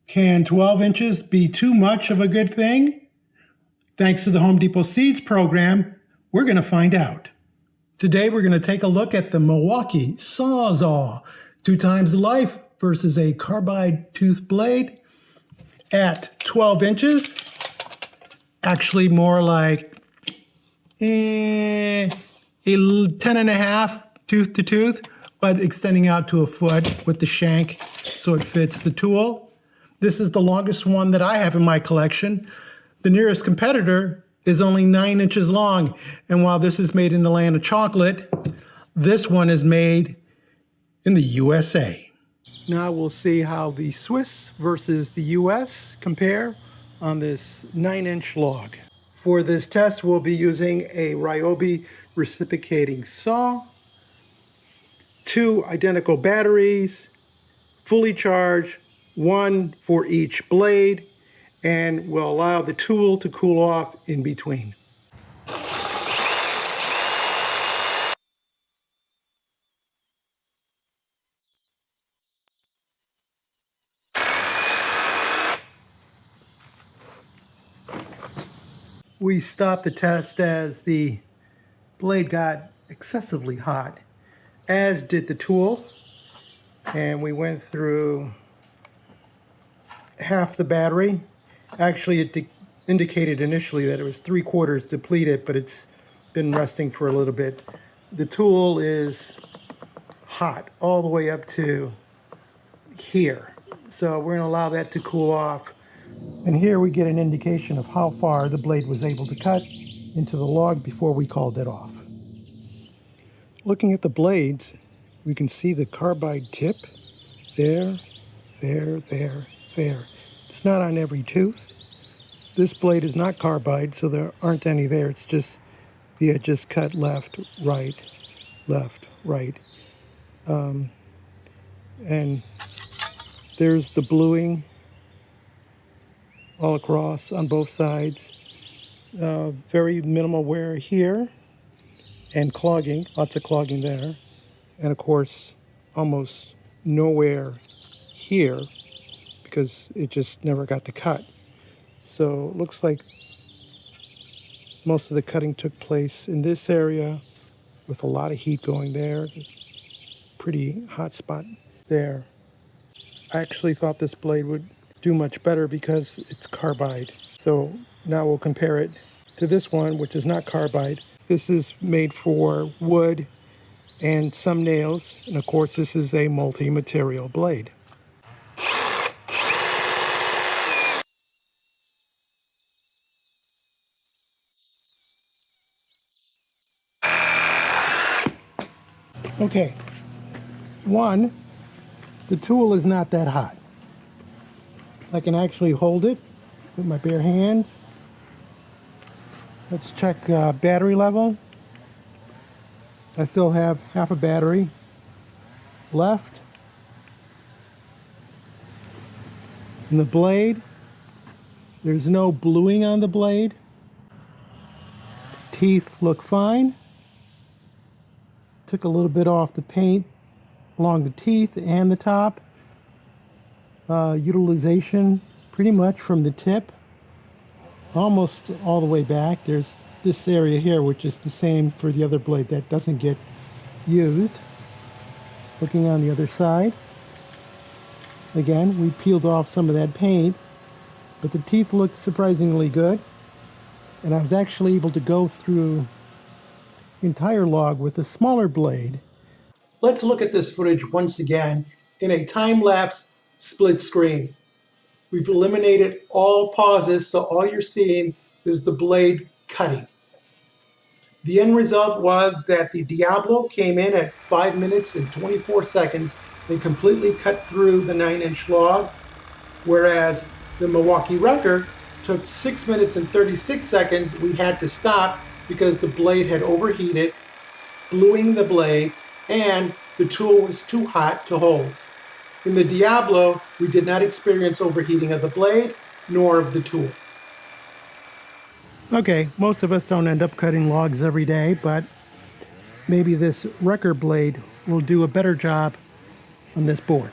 Can 12 inches be too much of a good thing? Thanks to the Home Depot Seeds program, we're going to find out. Today we're going to take a look at the Milwaukee Sawzall 2 times the life versus a carbide tooth blade at 12 inches. Actually more like 10 and a half tooth to tooth, but extending out to a foot with the shank so it fits the tool. This is the longest one that I have in my collection. The nearest competitor is only 9 inches long. And while this is made in the land of chocolate, this one is made in the USA. Now we'll see how the Swiss versus the US compare on this 9-inch log. For this test, we'll be using a Ryobi reciprocating saw, 2 identical batteries, fully charged, 1 for each blade, and we'll allow the tool to cool off in between. We stopped the test as the blade got excessively hot, as did the tool, and we went through half the battery. Actually, it indicated initially that it was 3/4 depleted, but it's been resting for a little bit. The tool is hot all the way up to here, so we're going to allow that to cool off. And here we get an indication of how far the blade was able to cut into the log before we called it off. Looking at the blades, we can see the carbide tip there, there, there, there. It's not on every tooth. This blade is not carbide, so there aren't any there. It's just the edges cut left, right, and there's the bluing all across on both sides. Very minimal wear here, and clogging, lots of clogging there, and of course almost no wear here because it just never got to cut. So it looks like most of the cutting took place in this area with a lot of heat going there. There's a pretty hot spot there. I actually thought this blade would do much better because it's carbide. So now we'll compare it to this one, which is not carbide. This is made for wood and some nails, and of course this is a multi-material blade. Okay, one, the tool is not that hot. I can actually hold it with my bare hands. Let's check battery level. I still have half a battery left. And the blade, there's no bluing on the blade. Teeth look fine. Took a little bit off the paint along the teeth and the top. Utilization pretty much from the tip almost all the way back. There's this area here which is the same for the other blade that doesn't get used. Looking on the other side, again we peeled off some of that paint, but the teeth look surprisingly good, and I was actually able to go through the entire log with a smaller blade. Let's look at this footage once again in a time-lapse split screen. We've eliminated all pauses, so all you're seeing is the blade cutting. The end result was that the Diablo came in at 5 minutes and 24 seconds and completely cut through the 9-inch log, whereas the Milwaukee Wrecker took 6 minutes and 36 seconds. We had to stop because the blade had overheated, bluing the blade, and the tool was too hot to hold. In the Diablo, we did not experience overheating of the blade nor of the tool. Okay, most of us don't end up cutting logs every day, but maybe this Wrecker blade will do a better job on this board.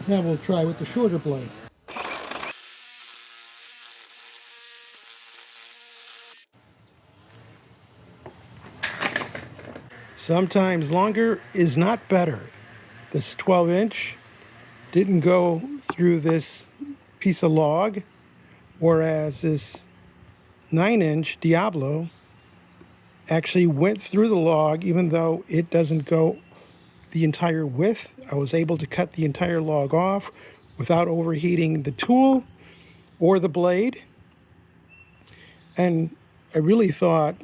Now we'll try with the shorter blade. Sometimes longer is not better. This 12-inch didn't go through this piece of log, whereas this 9-inch Diablo actually went through the log, even though it doesn't go the entire width. I was able to cut the entire log off without overheating the tool or the blade. And I really thought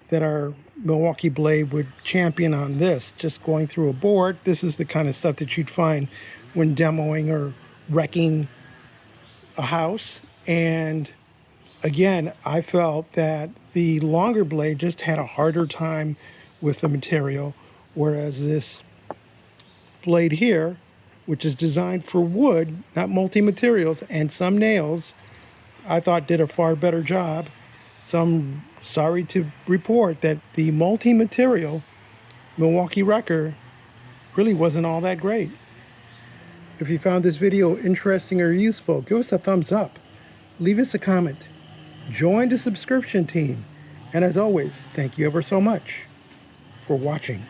that our Milwaukee blade would champion on this, just going through a board. This is the kind of stuff that you'd find when demoing or wrecking a house. And again, I felt that the longer blade just had a harder time with the material, whereas this blade here, which is designed for wood, not multi-materials, and some nails, I thought did a far better job. So I'm sorry to report that the multi-material Milwaukee Wrecker really wasn't all that great. If you found this video interesting or useful, give us a thumbs up, leave us a comment, join the subscription team, and as always, thank you ever so much for watching.